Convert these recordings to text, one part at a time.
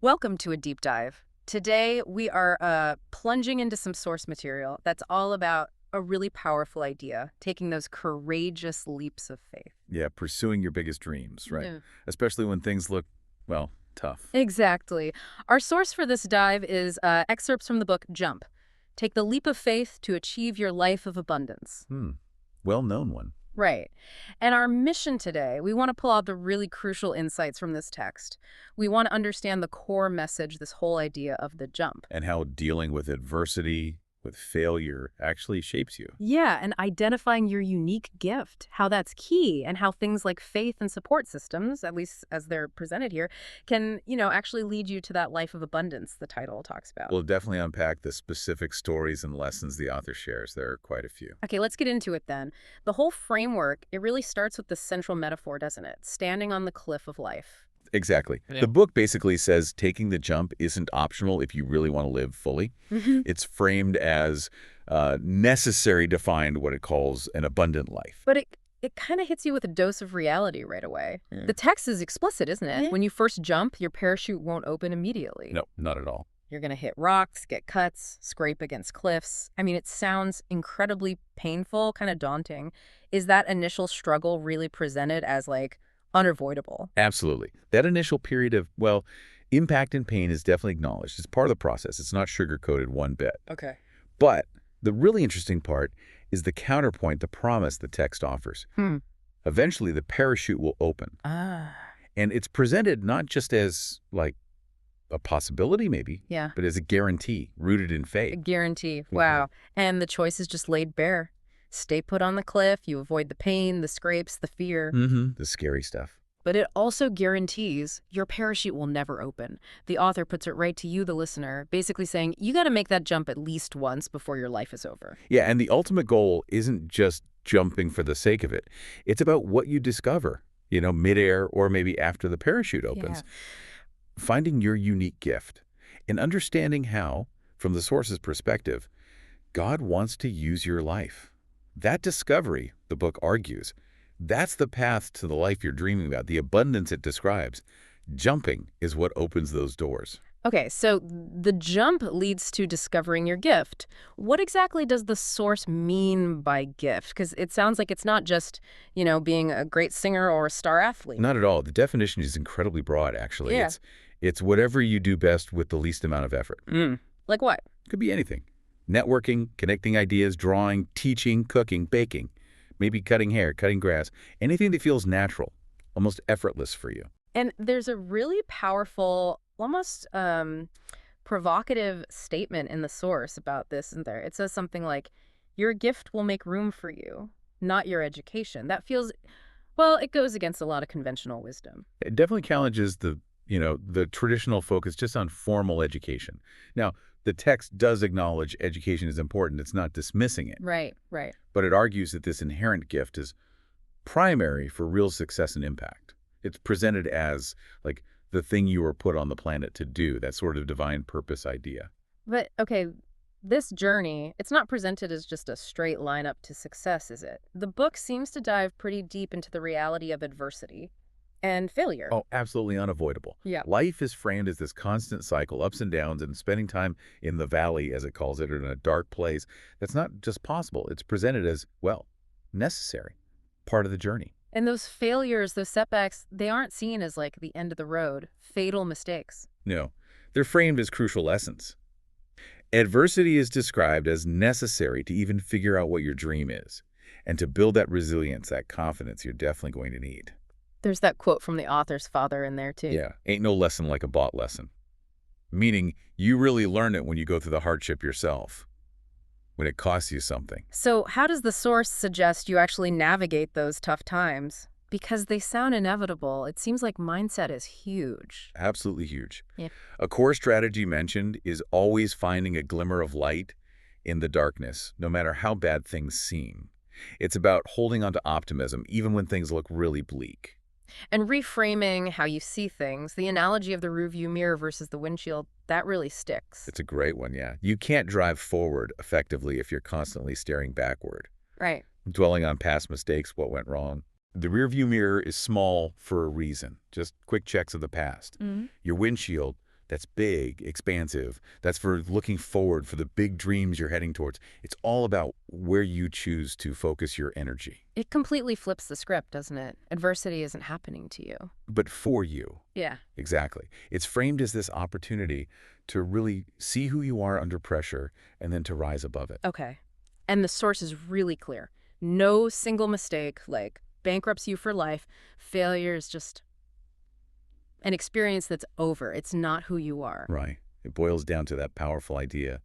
Welcome to a deep dive. Today, we are plunging into some source material that's all about a really powerful idea, taking those courageous leaps of faith. Yeah, pursuing your biggest dreams, right? Yeah. Especially when things look, well, tough. Exactly. Our source for this dive is excerpts from the book Jump. Take the leap of faith to achieve your life of abundance. Hmm. Well-known one. Right. And our mission today, we want to pull out the really crucial insights from this text. We want to understand the core message, this whole idea of the jump. And how dealing with adversity, with failure, actually shapes you. Yeah, and identifying your unique gift, how that's key, and how things like faith and support systems, at least as they're presented here, can, actually lead you to that life of abundance the title talks about. We'll definitely unpack the specific stories and lessons the author shares. There are quite a few. Okay, let's get into it then. The whole framework, it really starts with the central metaphor, doesn't it? Standing on the cliff of life. Exactly. Yeah. The book basically says taking the jump isn't optional if you really want to live fully. Hmm. It's framed as necessary to find what it calls an abundant life. But it kind of hits you with a dose of reality right away. Yeah. The text is explicit, isn't it? Yeah. When you first jump, your parachute won't open immediately. No, not at all. You're going to hit rocks, get cuts, scrape against cliffs. I mean, it sounds incredibly painful, kind of daunting. Is that initial struggle really presented as, like, unavoidable? Absolutely. That initial period of, well, impact and pain is definitely acknowledged. It's part of the process. It's not sugar-coated one bit. Okay. But the really interesting part is the counterpoint, the promise the text offers. Eventually, the parachute will open. Ah. And it's presented not just as, like, a possibility, maybe, Yeah. but as a guarantee rooted in A faith. guarantee. Wow. And the choice is just laid bare. Stay put on the cliff. You avoid the pain, the scrapes, the fear. The scary stuff. But it also guarantees your parachute will never open. The author puts it right to you, the listener, basically saying you got to make that jump at least once before your life is over. Yeah, and the ultimate goal isn't just jumping for the sake of it. It's about what you discover, midair or maybe after the parachute opens. Finding your unique gift and understanding how, from the source's perspective, God wants to use your life. That discovery, the book argues, that's the path to the life you're dreaming about, the abundance it describes. Jumping is what opens those doors. Okay, so the jump leads to discovering your gift. What exactly does the source mean by gift? Because it sounds like it's not just, being a great singer or a star athlete. Not at all. The definition is incredibly broad, actually. Yeah. It's whatever you do best with the least amount of effort. Like what? Could be anything. Networking, connecting ideas, drawing, teaching, cooking, baking, maybe cutting hair, cutting grass, anything that feels natural, almost effortless for you. And there's a really powerful, almost provocative statement in the source about this, isn't there? It says something like, your gift will make room for you, not your education. That feels, well, it goes against a lot of conventional wisdom. It definitely challenges the traditional focus just on formal education. Now, the text does acknowledge education is important. It's not dismissing it. Right, right. But it argues that this inherent gift is primary for real success and impact. It's presented as, like, the thing you were put on the planet to do, that sort of divine purpose idea. But, okay, this journey, it's not presented as just a straight line up to success, is it? The book seems to dive pretty deep into the reality of adversity and failure. Oh, absolutely unavoidable. Yeah. Life is framed as this constant cycle, ups and downs, and spending time in the valley, as it calls it, or in a dark place. That's not just possible. It's presented as, well, necessary, part of the journey. And those failures, those setbacks, they aren't seen as like the end of the road, fatal mistakes. No, they're framed as crucial lessons. Adversity is described as necessary to even figure out what your dream is, and to build that resilience, that confidence you're definitely going to need. There's that quote from the author's father in there, too. Yeah, ain't no lesson like a bought lesson. Meaning, you really learn it when you go through the hardship yourself, when it costs you something. So how does the source suggest you actually navigate those tough times? Because they sound inevitable. It seems like mindset is huge. Absolutely huge. Yeah. A core strategy mentioned is always finding a glimmer of light in the darkness, no matter how bad things seem. It's about holding on to optimism, even when things look really bleak. And reframing how you see things, the analogy of the rearview mirror versus the windshield, that really sticks. It's a great one, yeah. You can't drive forward effectively if you're constantly staring backward, Right. dwelling on past mistakes, what went wrong. The rearview mirror is small for a reason, just quick checks of the past. Your windshield, That's big, expansive. That's for looking forward, for the big dreams you're heading towards. It's all about where you choose to focus your energy. It completely flips the script, doesn't it? Adversity isn't happening to you. But for you. Yeah. Exactly. It's framed as this opportunity to really see who you are under pressure and then to rise above it. Okay. And the source is really clear. No single mistake, like, bankrupts you for life. Failure is just an experience that's over. It's not who you are. Right. It boils down to that powerful idea.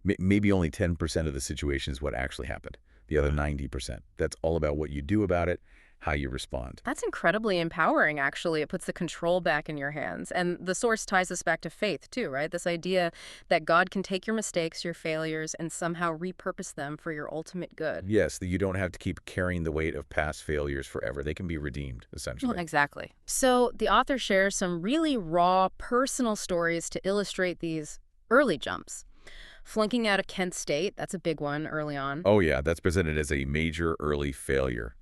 Maybe only 10% of the situation is what actually happened. The other 90%. That's all about what you do about it, how you respond. That's incredibly empowering, actually. It puts the control back in your hands. And the source ties us back to faith, too, right? This idea that God can take your mistakes, your failures, and somehow repurpose them for your ultimate good. Yes, that you don't have to keep carrying the weight of past failures forever. They can be redeemed, essentially. Exactly. So the author shares some really raw, personal stories to illustrate these early jumps. Flunking out of Kent State, that's a big one early on. Oh, yeah, that's presented as a major early failure.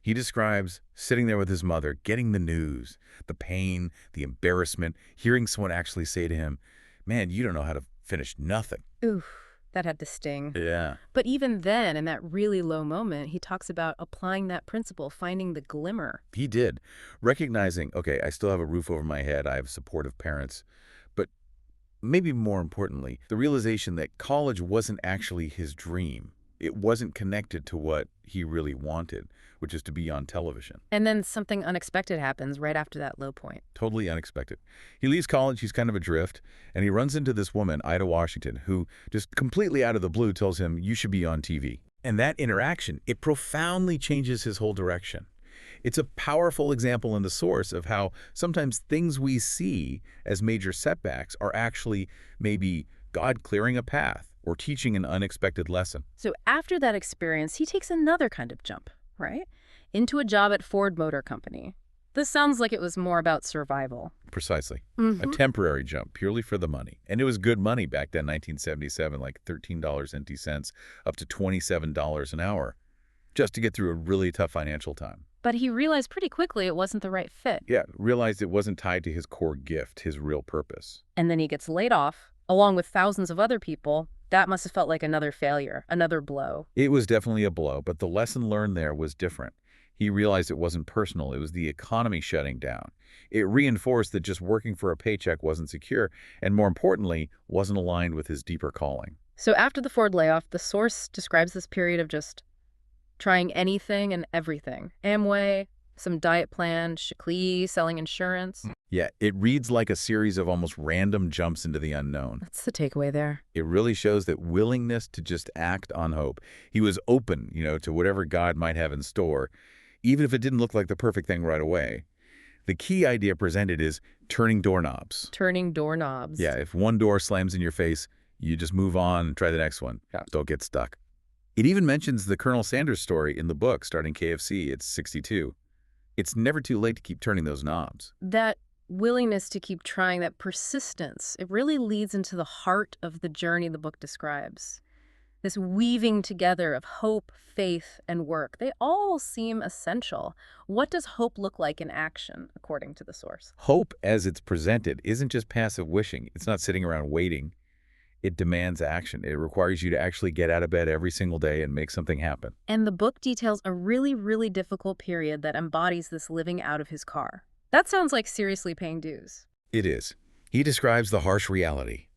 He describes sitting there with his mother, getting the news, the pain, the embarrassment, hearing someone actually say to him, "Man, you don't know how to finish nothing." Oof, that had to sting. Yeah. But even then, in that really low moment, he talks about applying that principle, finding the glimmer. He did. Recognizing, okay, I still have a roof over my head, I have supportive parents, but maybe more importantly, the realization that college wasn't actually his dream. It wasn't connected to what he really wanted, which is to be on television. And then something unexpected happens right after that low point. Totally unexpected. He leaves college, he's kind of adrift, and he runs into this woman, Ida Washington, who just completely out of the blue tells him, "You should be on TV." And that interaction, it profoundly changes his whole direction. It's a powerful example in the source of how sometimes things we see as major setbacks are actually maybe God clearing a path or teaching an unexpected lesson. So after that experience, he takes another kind of jump, right? Into a job at Ford Motor Company. This sounds like it was more about survival. Precisely. A temporary jump, purely for the money. And it was good money back then, 1977, like $13.50 up to $27 an hour, just to get through a really tough financial time. But he realized pretty quickly it wasn't the right fit. Yeah, realized it wasn't tied to his core gift, his real purpose. And then he gets laid off, along with thousands of other people. That must have felt like another failure, another blow. It was definitely a blow, but the lesson learned there was different. He realized it wasn't personal. It was the economy shutting down. It reinforced that just working for a paycheck wasn't secure, and more importantly, wasn't aligned with his deeper calling. So after the Ford layoff, the source describes this period of just trying anything and everything. Amway, some diet plan, Shaklee, selling insurance. Yeah, it reads like a series of almost random jumps into the unknown. That's the takeaway there. It really shows that willingness to just act on hope. He was open, to whatever God might have in store, even if it didn't look like the perfect thing right away. The key idea presented is turning doorknobs. Turning doorknobs. Yeah, if one door slams in your face, you just move on and try the next one. Yeah. Don't get stuck. It even mentions the Colonel Sanders story in the book, starting KFC. It's 62. It's never too late to keep turning those knobs. That willingness to keep trying, that persistence, it really leads into the heart of the journey the book describes. This weaving together of hope, faith, and work. They all seem essential. What does hope look like in action, according to the source? Hope, as it's presented, isn't just passive wishing. It's not sitting around waiting. It demands action. It requires you to actually get out of bed every single day and make something happen. And the book details a really, really difficult period that embodies this living out of his car. That sounds like seriously paying dues. It is. He describes the harsh reality.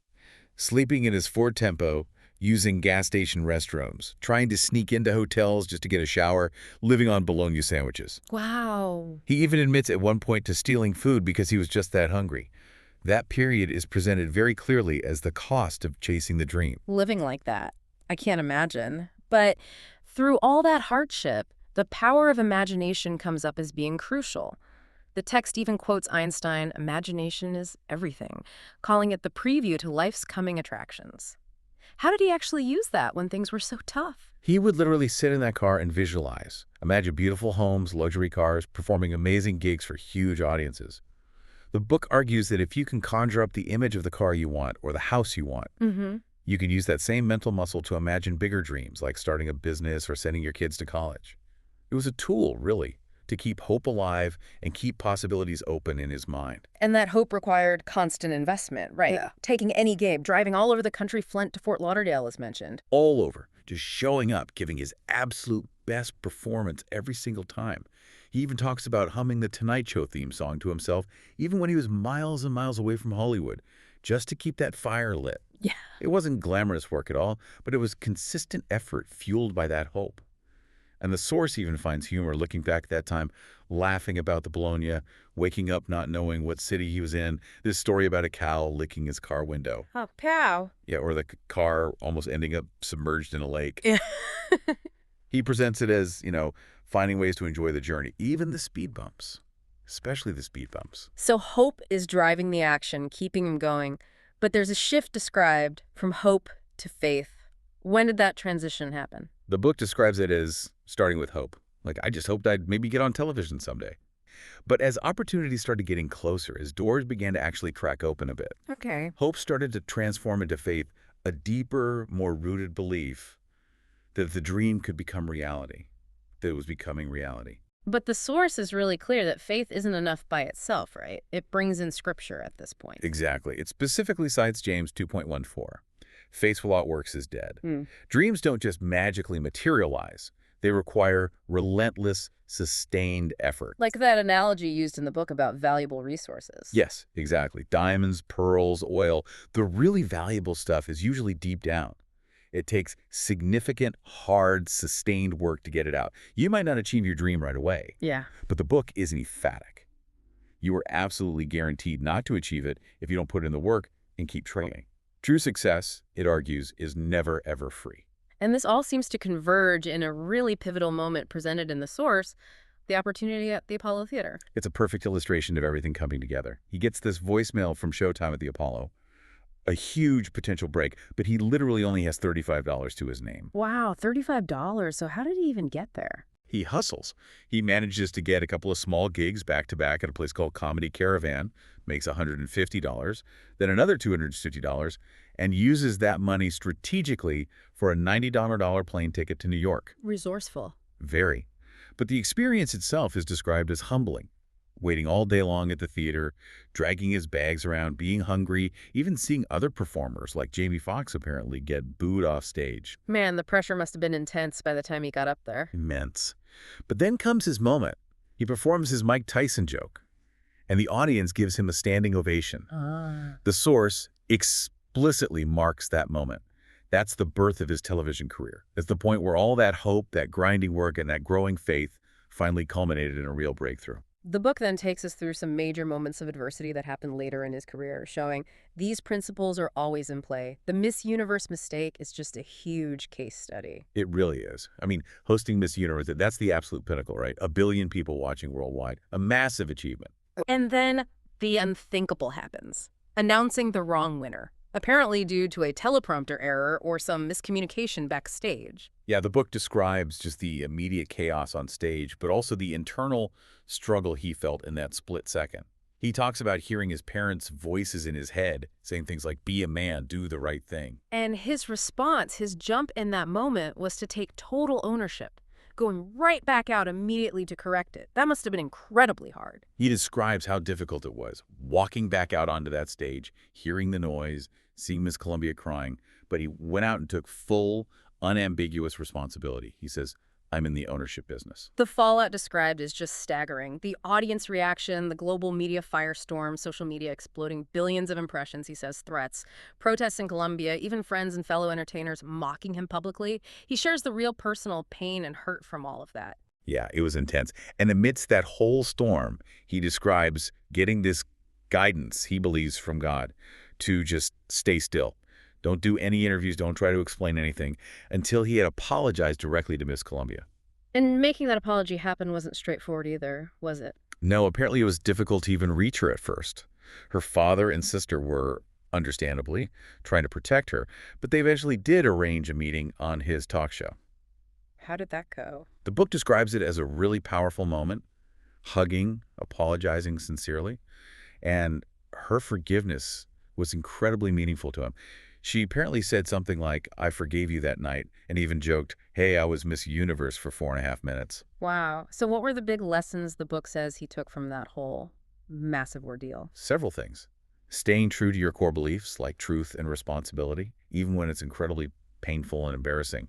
Sleeping in his Ford Tempo, using gas station restrooms, trying to sneak into hotels just to get a shower, living on bologna sandwiches. Wow. He even admits at one point to stealing food because he was just that hungry. That period is presented very clearly as the cost of chasing the dream. Living like that, I can't imagine. But through all that hardship, the power of imagination comes up as being crucial. The text even quotes Einstein, "Imagination is everything," calling it the preview to life's coming attractions. How did he actually use that when things were so tough? He would literally sit in that car and visualize. Imagine beautiful homes, luxury cars, performing amazing gigs for huge audiences. The book argues that if you can conjure up the image of the car you want or the house you want, you can use that same mental muscle to imagine bigger dreams, like starting a business or sending your kids to college. It was a tool, really, to keep hope alive and keep possibilities open in his mind. And that hope required constant investment, right? Yeah. Taking any game, driving all over the country, Flint to Fort Lauderdale, as mentioned. All over, just showing up, giving his absolute best performance every single time. He even talks about humming the Tonight Show theme song to himself, even when he was miles and miles away from Hollywood, just to keep that fire lit. Yeah. It wasn't glamorous work at all, but it was consistent effort fueled by that hope. And the source even finds humor looking back at that time, laughing about the Bologna, waking up not knowing what city he was in, this story about a cow licking his car window. Oh, cow. Yeah, or the car almost ending up submerged in a lake. Yeah. He presents it as, finding ways to enjoy the journey, even the speed bumps, especially the speed bumps. So hope is driving the action, keeping him going. But there's a shift described from hope to faith. When did that transition happen? The book describes it as starting with hope. Like, I just hoped I'd maybe get on television someday. But as opportunities started getting closer, as doors began to actually crack open a bit, Okay. hope started to transform into faith, a deeper, more rooted belief that the dream could become reality, that it was becoming reality. But the source is really clear that faith isn't enough by itself, right? It brings in scripture at this point. Exactly. It specifically cites James 2.14. Faith without works is dead. Mm. Dreams don't just magically materialize. They require relentless, sustained effort. Like that analogy used in the book about valuable resources. Yes, exactly. Diamonds, pearls, oil. The really valuable stuff is usually deep down. It takes significant, hard, sustained work to get it out. You might not achieve your dream right away. Yeah. But the book isn't emphatic. You are absolutely guaranteed not to achieve it if you don't put in the work and keep trying. True success, it argues, is never, ever free. And this all seems to converge in a really pivotal moment presented in the source, the opportunity at the Apollo Theater. It's a perfect illustration of everything coming together. He gets this voicemail from Showtime at the Apollo, a huge potential break, but he literally only has $35 to his name. Wow, $35. So how did he even get there? He hustles. He manages to get a couple of small gigs back-to-back at a place called Comedy Caravan, makes $150, then another $250, and uses that money strategically for a $90 plane ticket to New York. Resourceful. Very. But the experience itself is described as humbling. Waiting all day long at the theater, dragging his bags around, being hungry, even seeing other performers like Jamie Foxx apparently get booed off stage. Man, the pressure must have been intense by the time he got up there. Immense. But then comes his moment. He performs his Mike Tyson joke, and the audience gives him a standing ovation. The source explicitly marks that moment. That's the birth of his television career. It's the point where all that hope, that grinding work, and that growing faith finally culminated in a real breakthrough. The book then takes us through some major moments of adversity that happened later in his career, showing these principles are always in play. The Miss Universe mistake is just a huge case study. It really is. I mean, hosting Miss Universe, that's the absolute pinnacle, right? 1 billion people watching worldwide. A massive achievement. And then the unthinkable happens, announcing the wrong winner, apparently due to a teleprompter error or some miscommunication backstage. Yeah, the book describes just the immediate chaos on stage, but also the internal struggle he felt in that split second. He talks about hearing his parents' voices in his head, saying things like, be a man, do the right thing. And his response, his jump in that moment, was to take total ownership, going right back out immediately to correct it. That must have been incredibly hard. He describes how difficult it was, walking back out onto that stage, hearing the noise, seeing Miss Columbia crying, but he went out and took full, unambiguous responsibility. He says, I'm in the ownership business. The fallout described is just staggering. The audience reaction, the global media firestorm, social media exploding billions of impressions, he says, threats, protests in Colombia, even friends and fellow entertainers mocking him publicly. He shares the real personal pain and hurt from all of that. Yeah, it was intense. And amidst that whole storm, he describes getting this guidance, he believes, from God to just stay still. Don't do any interviews, don't try to explain anything, until he had apologized directly to Miss Columbia. And making that apology happen wasn't straightforward either, was it? No, apparently it was difficult to even reach her at first. Her father and sister were, understandably, trying to protect her, but they eventually did arrange a meeting on his talk show. How did that go? The book describes it as a really powerful moment, hugging, apologizing sincerely, and her forgiveness was incredibly meaningful to him. She apparently said something like, "I forgave you that night," and even joked, "Hey, I was Miss Universe for 4.5 minutes." Wow. So what were the big lessons the book says he took from that whole massive ordeal? Several things. Staying true to your core beliefs, like truth and responsibility, even when it's incredibly painful and embarrassing.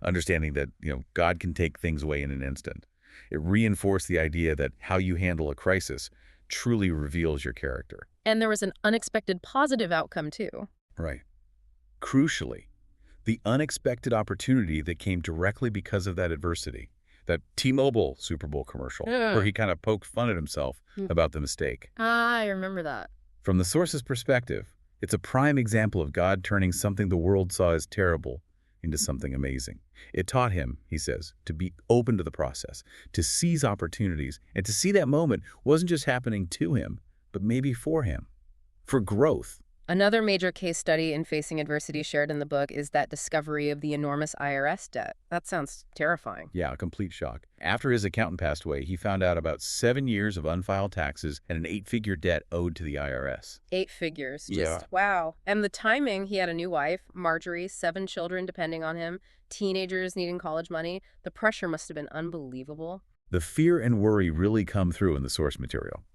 Understanding that, God can take things away in an instant. It reinforced the idea that how you handle a crisis truly reveals your character. And there was an unexpected positive outcome, too. Right. Crucially, the unexpected opportunity that came directly because of that adversity. That T-Mobile Super Bowl commercial, where Yeah. he kind of poked fun at himself Mm. about the mistake. Ah, I remember that. From the source's perspective, it's a prime example of God turning something the world saw as terrible into something amazing. It taught him, he says, to be open to the process, to seize opportunities, and to see that moment wasn't just happening to him, but maybe for him, for growth. Another major case study in facing adversity shared in the book is that discovery of the enormous IRS debt. That sounds terrifying. Yeah, a complete shock. After his accountant passed away, he found out about 7 years of unfiled taxes and an 8-figure debt owed to the IRS. 8 figures. Yeah. Just wow. And the timing, he had a new wife, Marjorie, 7 children depending on him, teenagers needing college money. The pressure must have been unbelievable. The fear and worry really come through in the source material.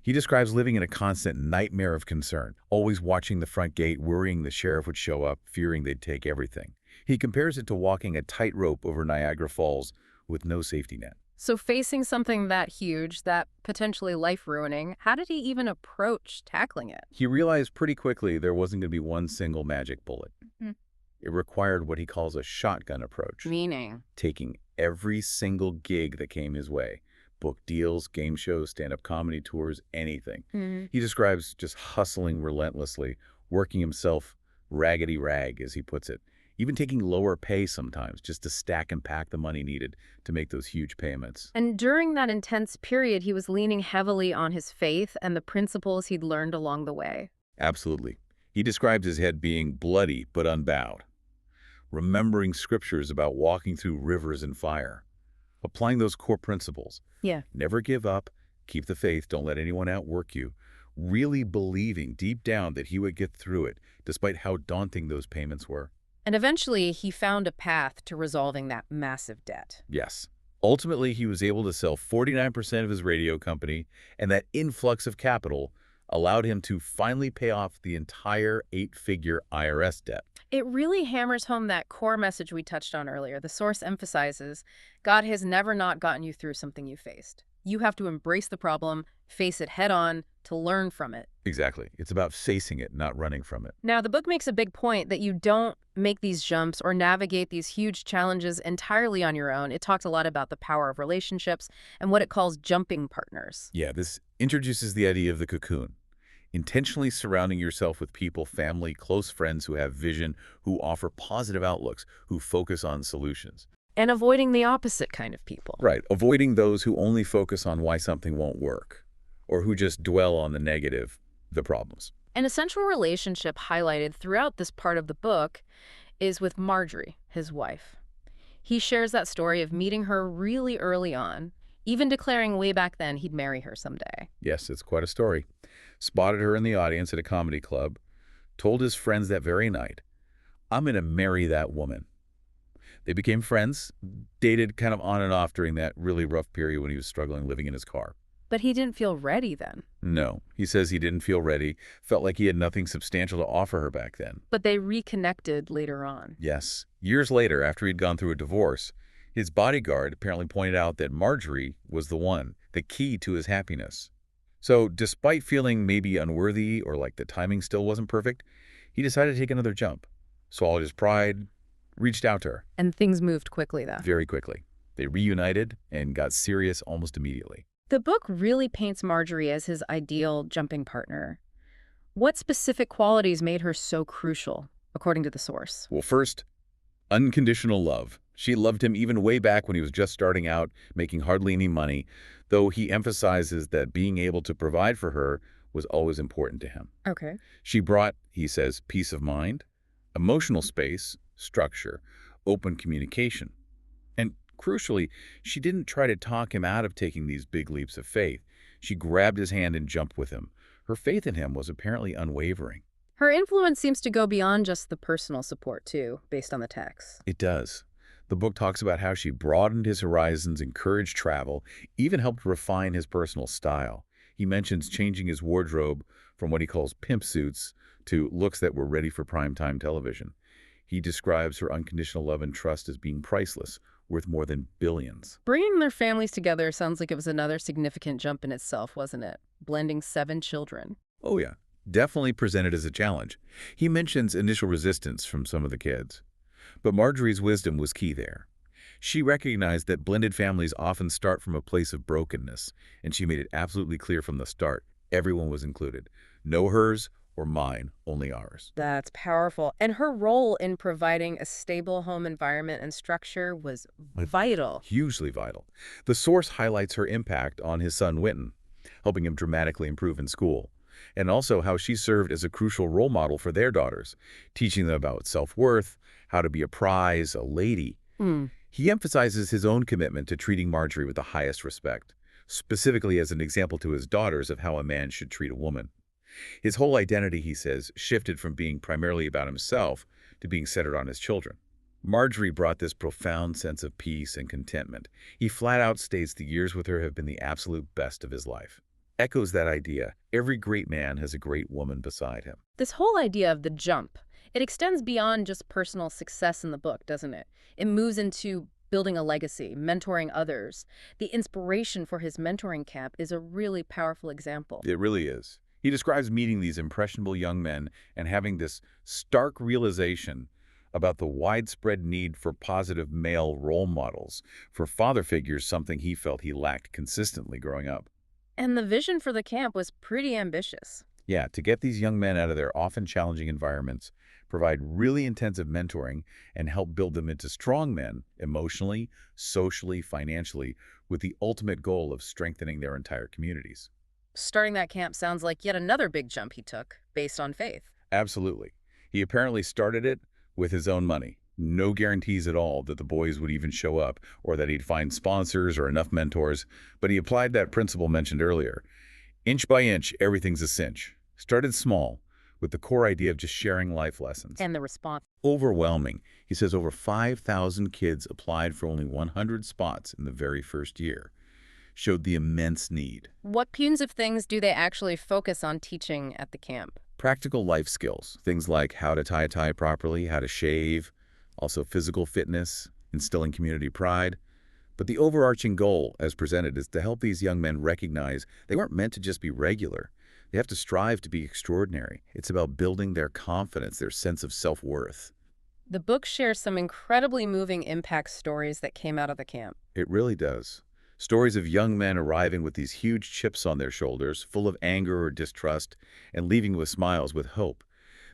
He describes living in a constant nightmare of concern, always watching the front gate, worrying the sheriff would show up, fearing they'd take everything. He compares it to walking a tightrope over Niagara Falls with no safety net. So facing something that huge, that potentially life-ruining, how did he even approach tackling it? He realized pretty quickly there wasn't going to be one single magic bullet. Mhm. It required what he calls a shotgun approach, Meaning? taking every single gig that came his way. Book deals, game shows, stand-up comedy tours, anything. He describes just hustling relentlessly, working himself raggedy rag, as he puts it, even taking lower pay sometimes just to stack and pack the money needed to make those huge payments. And during that intense period, he was leaning heavily on his faith and the principles he'd learned along the way. Absolutely. He describes his head being bloody but unbowed, remembering scriptures about walking through rivers and fire, applying those core principles. Yeah. Never give up, keep the faith, don't let anyone outwork you, really believing deep down that he would get through it, despite how daunting those payments were. And eventually, he found a path to resolving that massive debt. Yes. Ultimately, he was able to sell 49% of his radio company, and that influx of capital allowed him to finally pay off the entire 8-figure IRS debt. It really hammers home that core message we touched on earlier. The source emphasizes God has never not gotten you through something you faced. You have to embrace the problem, face it head on, to learn from it. Exactly. It's about facing it, not running from it. Now, the book makes a big point that you don't make these jumps or navigate these huge challenges entirely on your own. It talks a lot about the power of relationships and what it calls jumping partners. Yeah, this introduces the idea of the cocoon. Intentionally surrounding yourself with people, family, close friends who have vision, who offer positive outlooks, who focus on solutions. And avoiding the opposite kind of people. Right. Avoiding those who only focus on why something won't work, or who just dwell on the negative, the problems. An essential relationship highlighted throughout this part of the book is with Marjorie, his wife. He shares that story of meeting her really early on, even declaring way back then he'd marry her someday. Yes, it's quite a story. Spotted her in the audience at a comedy club, told his friends that very night, "I'm going to marry that woman." They became friends, dated kind of on and off during that really rough period when he was struggling living in his car. But he didn't feel ready then. No, he says he didn't feel ready, felt like he had nothing substantial to offer her back then. But they reconnected later on. Yes, years later, after he'd gone through a divorce, his bodyguard apparently pointed out that Marjorie was the one, the key to his happiness. So despite feeling maybe unworthy or like the timing still wasn't perfect, he decided to take another jump, swallowed his pride, reached out to her. And things moved quickly, though. Very quickly. They reunited and got serious almost immediately. The book really paints Marjorie as his ideal jumping partner. What specific qualities made her so crucial, according to the source? Well, first, unconditional love. She loved him even way back when he was just starting out, making hardly any money, though he emphasizes that being able to provide for her was always important to him. Okay. She brought, he says, peace of mind, emotional space, structure, open communication. And crucially, she didn't try to talk him out of taking these big leaps of faith. She grabbed his hand and jumped with him. Her faith in him was apparently unwavering. Her influence seems to go beyond just the personal support, too, based on the text. It does. The book talks about how she broadened his horizons, encouraged travel, even helped refine his personal style. He mentions changing his wardrobe from what he calls pimp suits to looks that were ready for primetime television. He describes her unconditional love and trust as being priceless, worth more than billions. Bringing their families together sounds like it was another significant jump in itself, wasn't it? Blending 7 children. Oh yeah, definitely presented as a challenge. He mentions initial resistance from some of the kids. But Marjorie's wisdom was key there. She recognized that blended families often start from a place of brokenness, and she made it absolutely clear from the start everyone was included. No hers or mine, only ours. That's powerful. And her role in providing a stable home environment and structure was vital. Hugely vital. The source highlights her impact on his son Winton, helping him dramatically improve in school, and also how she served as a crucial role model for their daughters, teaching them about self-worth, how to be a prize, a lady. He emphasizes his own commitment to treating Marjorie with the highest respect, specifically as an example to his daughters of how a man should treat a woman. His whole identity, he says, shifted from being primarily about himself to being centered on his children. Marjorie brought this profound sense of peace and contentment. He flat out states the years with her have been the absolute best of his life. Echoes that idea. Every great man has a great woman beside him. This whole idea of the jump, it extends beyond just personal success in the book, doesn't it? It moves into building a legacy, mentoring others. The inspiration for his mentoring camp is a really powerful example. It really is. He describes meeting these impressionable young men and having this stark realization about the widespread need for positive male role models, for father figures, something he felt he lacked consistently growing up. And the vision for the camp was pretty ambitious. Yeah, to get these young men out of their often challenging environments, provide really intensive mentoring, and help build them into strong men emotionally, socially, financially, with the ultimate goal of strengthening their entire communities. Starting that camp sounds like yet another big jump he took, based on faith. Absolutely. He apparently started it with his own money. No guarantees at all that the boys would even show up or that he'd find sponsors or enough mentors, but he applied that principle mentioned earlier. Inch by inch, everything's a cinch. Started small, with the core idea of just sharing life lessons. And the response. Overwhelming. He says over 5,000 kids applied for only 100 spots in the very first year. Showed the immense need. What kinds of things do they actually focus on teaching at the camp? Practical life skills, things like how to tie a tie properly, how to shave, also physical fitness, instilling community pride. But the overarching goal, as presented, is to help these young men recognize they weren't meant to just be regular. They have to strive to be extraordinary. It's about building their confidence, their sense of self-worth. The book shares some incredibly moving impact stories that came out of the camp. It really does. Stories of young men arriving with these huge chips on their shoulders, full of anger or distrust, and leaving with smiles with hope.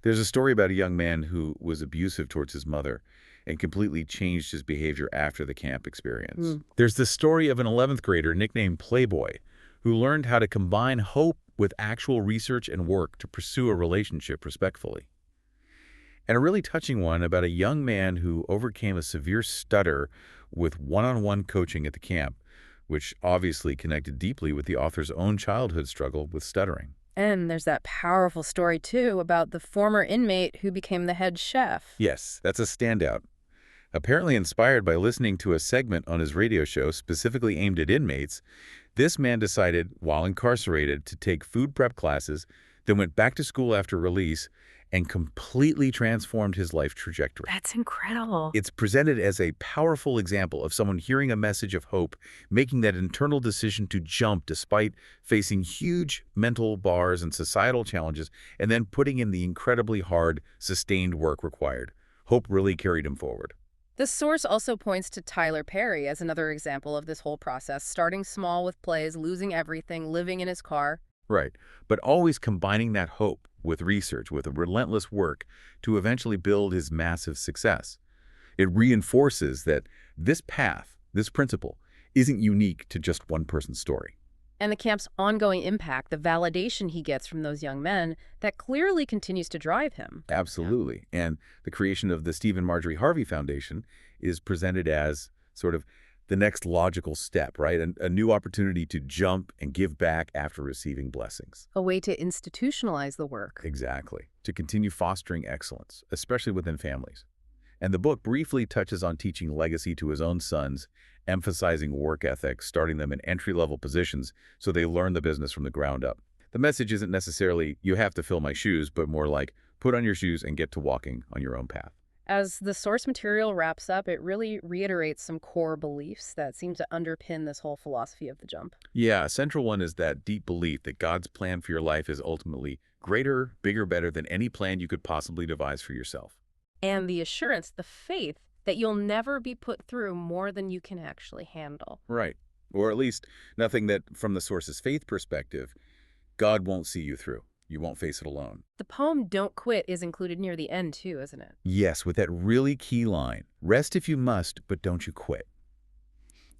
There's a story about a young man who was abusive towards his mother and completely changed his behavior after the camp experience. There's the story of an 11th grader nicknamed Playboy who learned how to combine hope with actual research and work to pursue a relationship respectfully. And a really touching one about a young man who overcame a severe stutter with one-on-one coaching at the camp, which obviously connected deeply with the author's own childhood struggle with stuttering. And there's that powerful story, too, about the former inmate who became the head chef. Yes, that's a standout. Apparently inspired by listening to a segment on his radio show specifically aimed at inmates, this man decided, while incarcerated, to take food prep classes, then went back to school after release, and completely transformed his life trajectory. That's incredible. It's presented as a powerful example of someone hearing a message of hope, making that internal decision to jump despite facing huge mental bars and societal challenges, and then putting in the incredibly hard, sustained work required. Hope really carried him forward. The source also points to Tyler Perry as another example of this whole process, starting small with plays, losing everything, living in his car. Right, but always combining that hope with research, with a relentless work to eventually build his massive success. It reinforces that this path, this principle, isn't unique to just one person's story. And the camp's ongoing impact, the validation he gets from those young men, that clearly continues to drive him. Absolutely. And the creation of the Steve and Marjorie Harvey Foundation is presented as sort of the next logical step, right? A new opportunity to jump and give back after receiving blessings. A way to institutionalize the work. Exactly. To continue fostering excellence, especially within families. And the book briefly touches on teaching legacy to his own sons, emphasizing work ethic, starting them in entry-level positions so they learn the business from the ground up. The message isn't necessarily, you have to fill my shoes, but more like, put on your shoes and get to walking on your own path. As the source material wraps up, it really reiterates some core beliefs that seem to underpin this whole philosophy of the jump. Yeah, a central one is that deep belief that God's plan for your life is ultimately greater, bigger, better than any plan you could possibly devise for yourself. And the assurance, the faith, that you'll never be put through more than you can actually handle. Right. Or at least nothing that, from the source's faith perspective, God won't see you through. You won't face it alone. The poem Don't Quit is included near the end too, isn't it? Yes, with that really key line, rest if you must, but don't you quit.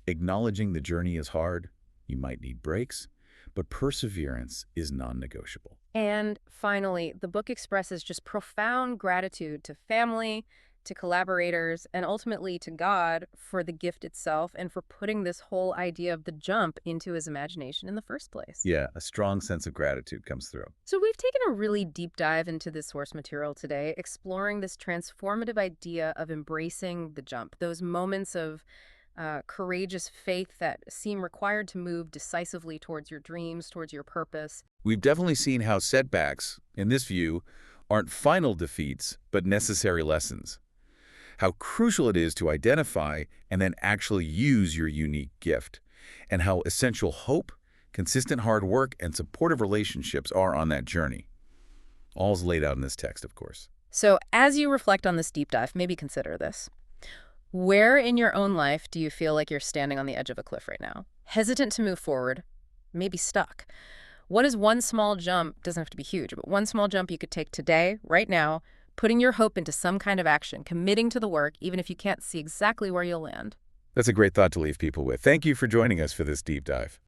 Acknowledging the journey is hard, you might need breaks, but perseverance is non-negotiable. And finally, the book expresses just profound gratitude to family, to collaborators, and ultimately to God for the gift itself and for putting this whole idea of the jump into his imagination in the first place. Yeah, a strong sense of gratitude comes through. So we've taken a really deep dive into this source material today, exploring this transformative idea of embracing the jump, those moments of courageous faith that seem required to move decisively towards your dreams, towards your purpose. We've definitely seen how setbacks, in this view, aren't final defeats, but necessary lessons. How crucial it is to identify and then actually use your unique gift, and how essential hope, consistent hard work, and supportive relationships are on that journey. All's laid out in this text, of course. So as you reflect on this deep dive, maybe consider this. Where in your own life do you feel like you're standing on the edge of a cliff right now? Hesitant to move forward, maybe stuck. What is one small jump, doesn't have to be huge, but one small jump you could take today, right now, putting your hope into some kind of action, committing to the work, even if you can't see exactly where you'll land? That's a great thought to leave people with. Thank you for joining us for this deep dive.